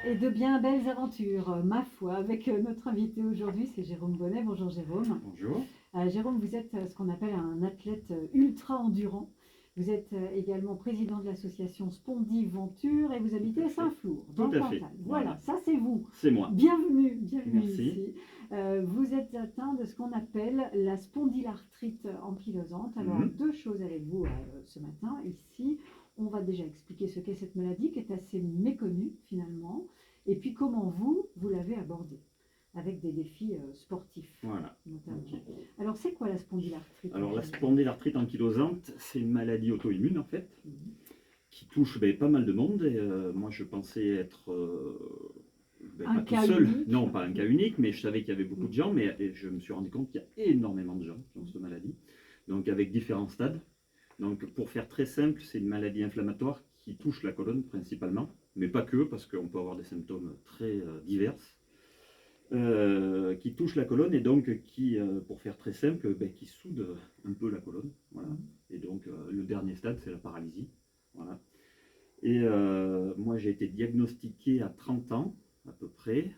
et de bien belles aventures, ma foi, avec notre invité aujourd'hui, c'est Jérôme Bonnet. Bonjour Jérôme. Bonjour. Jérôme, vous êtes ce qu'on appelle un athlète ultra-endurant. Vous êtes également président de l'association Spondiventure et vous habitez à Saint-Flour, dans le Cantal. Voilà, ça c'est vous. C'est moi. Bienvenue Merci. ici. Vous êtes atteint de ce qu'on appelle la spondylarthrite ankylosante. Alors, deux choses avec vous ce matin ici. On va déjà expliquer ce qu'est cette maladie qui est assez méconnue finalement. Et puis comment vous l'avez abordée avec des défis sportifs. Voilà. Notamment. Okay. Alors, c'est quoi la spondylarthrite? Alors, la spondylarthrite ankylosante, c'est une maladie auto-immune en fait, qui touche pas mal de monde. Et moi, je pensais être pas tout seul. Unique. Non, pas un cas unique, mais je savais qu'il y avait beaucoup de gens. Mais je me suis rendu compte qu'il y a énormément de gens qui ont cette maladie. Donc, avec différents stades. Donc, pour faire très simple, c'est une maladie inflammatoire qui touche la colonne principalement, mais pas que, parce qu'on peut avoir des symptômes très divers. Qui touche la colonne et donc qui, pour faire très simple, qui soude un peu la colonne. Voilà. Et donc le dernier stade, c'est la paralysie. Voilà. Et moi, j'ai été diagnostiqué à 30 ans à peu près.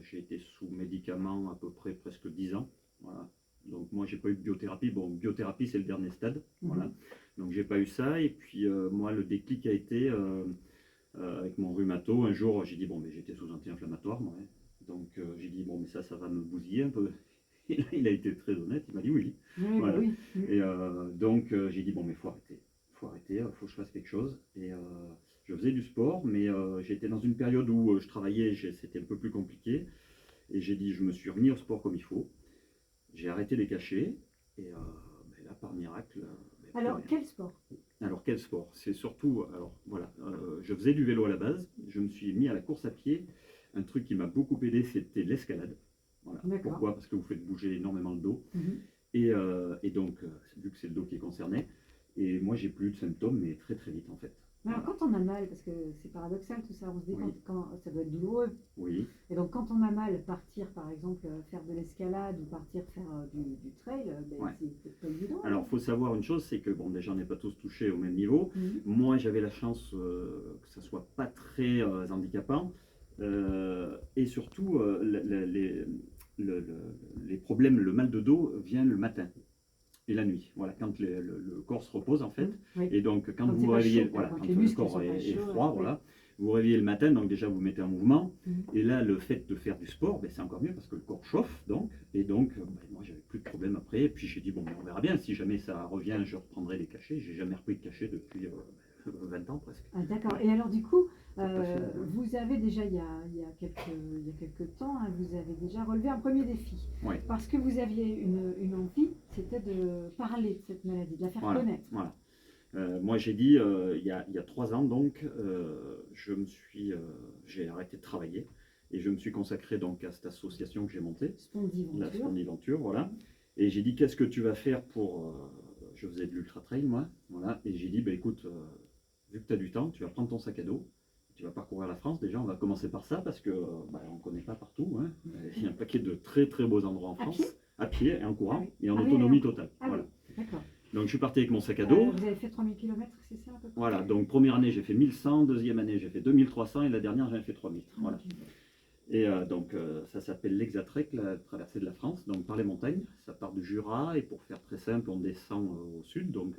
J'ai été sous médicaments à peu près presque 10 ans. Voilà. Donc moi, j'ai pas eu de biothérapie. Bon, biothérapie, c'est le dernier stade. Voilà. Donc j'ai pas eu ça. Et puis moi, le déclic a été avec mon rhumato. Un jour, j'ai dit, bon, mais j'étais sous anti-inflammatoire, moi. Donc j'ai dit, bon, mais ça va me bousiller un peu. Et là, il a été très honnête, il m'a dit oui. Voilà. Oui. Et donc j'ai dit, bon, mais faut arrêter, faut que je fasse quelque chose. Et je faisais du sport, mais j'étais dans une période où je travaillais, c'était un peu plus compliqué. Et j'ai dit, je me suis remis au sport comme il faut. J'ai arrêté les cachets. Et là, par miracle... alors, quel sport? Alors, quel sport? C'est surtout, alors voilà, je faisais du vélo à la base. Je me suis mis à la course à pied. Un truc qui m'a beaucoup aidé, c'était l'escalade. Voilà. Pourquoi? Parce que vous faites bouger énormément le dos. Et donc, vu que c'est le dos qui est concerné, et moi, j'ai plus eu de symptômes, mais très très vite en fait. Alors, quand on a mal, parce que c'est paradoxal tout ça, on se dit quand ça doit être douloureux. Oui. Et donc, quand on a mal, partir par exemple faire de l'escalade ou partir faire du trail, c'est pas évident. Alors, il faut savoir une chose, c'est que bon, déjà, on n'est pas tous touchés au même niveau. Moi, j'avais la chance que ça soit pas très handicapant. Et surtout, les problèmes, le mal de dos vient le matin et la nuit. Voilà, quand le corps se repose en fait. Et donc, quand vous vous réveillez, voilà, quand le corps est froid, voilà, vous vous réveillez le matin, donc déjà vous mettez en mouvement. Et là, le fait de faire du sport, c'est encore mieux parce que le corps chauffe, donc. Et donc, moi, j'avais plus de problème après. Et puis j'ai dit, bon, on verra bien. Si jamais ça revient, je reprendrai les cachets. J'ai jamais repris de cachets depuis 20 ans presque. Ah, d'accord. Et alors, du coup, vous avez déjà, il y a quelques temps, vous avez déjà relevé un premier défi. Parce que vous aviez une envie, c'était de parler de cette maladie, de la faire connaître. Voilà. Moi, j'ai dit, il y a 3 ans, donc, j'ai arrêté de travailler et je me suis consacré donc à cette association que j'ai montée, la Spondiventure, voilà. Et j'ai dit, qu'est-ce que tu vas faire pour... je faisais de l'ultra-trail, moi, voilà. Et j'ai dit, écoute, vu que tu as du temps, tu vas prendre ton sac à dos, tu vas parcourir la France. Déjà, on va commencer par ça parce qu'on ne connaît pas partout. Hein. Il y a un paquet de très très beaux endroits en France, à pied et en courant, et en autonomie totale. Voilà. D'accord. Donc je suis parti avec mon sac à dos. Vous avez fait 3000 km, c'est ça à peu près? Voilà, donc première année j'ai fait 1100, deuxième année j'ai fait 2300 et la dernière j'ai fait 3000. Voilà. Et donc ça s'appelle l'Hexatrek, la traversée de la France, donc par les montagnes. Ça part du Jura et pour faire très simple, on descend au sud, donc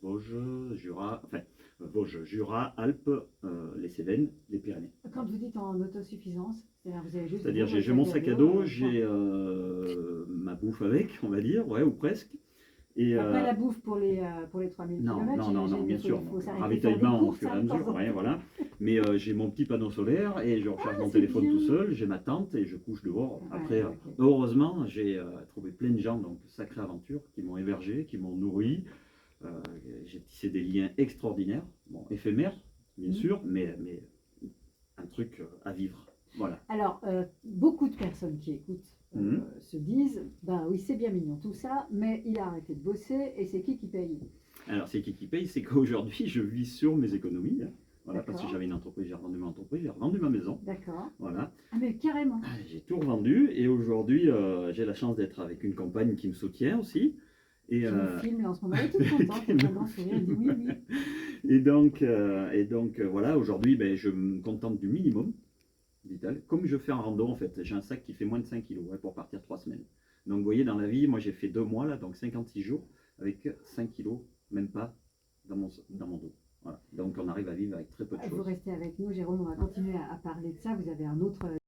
Vosges, Jura, Alpes, les Cévennes, les Pyrénées. Quand vous dites en autosuffisance, c'est-à-dire vous avez juste... C'est-à-dire j'ai mon sac à dos, j'ai ma bouffe avec, on va dire, ouais, ou presque. Et pas la bouffe pour les 3000 km. Non, bien sûr. Ravitaillement au fur et à mesure, voilà. Mais j'ai mon petit panneau solaire et je recharge mon téléphone tout seul, j'ai ma tente et je couche dehors. Après, heureusement, j'ai trouvé plein de gens, donc sacrée aventure, qui m'ont hébergé, qui m'ont nourri. J'ai tissé des liens extraordinaires, bon, éphémères, bien sûr, mais un truc à vivre. Voilà. Alors, beaucoup de personnes qui écoutent se disent, oui, c'est bien mignon tout ça, mais il a arrêté de bosser et c'est qui paye? Alors, c'est qui paye? C'est qu'aujourd'hui, je vis sur mes économies. Hein. Voilà, parce que j'avais une entreprise, j'ai revendu ma entreprise, j'ai revendu ma maison. D'accord. Voilà. Ah, mais carrément. J'ai tout revendu et aujourd'hui, j'ai la chance d'être avec une compagne qui me soutient aussi. Et qui me filme là en ce moment, elle est toute contente, elle dit oui, oui. Et donc voilà, aujourd'hui, je me contente du minimum. vital. Comme je fais en rando, en fait, j'ai un sac qui fait moins de 5 kilos pour partir 3 semaines. Donc, vous voyez, dans la vie, moi, j'ai fait 2 mois, là, donc 56 jours, avec 5 kilos, même pas, dans mon dos. Voilà. Donc, on arrive à vivre avec très peu de Vous choses. restez avec nous, Jérôme, on va continuer à parler de ça. Vous avez un autre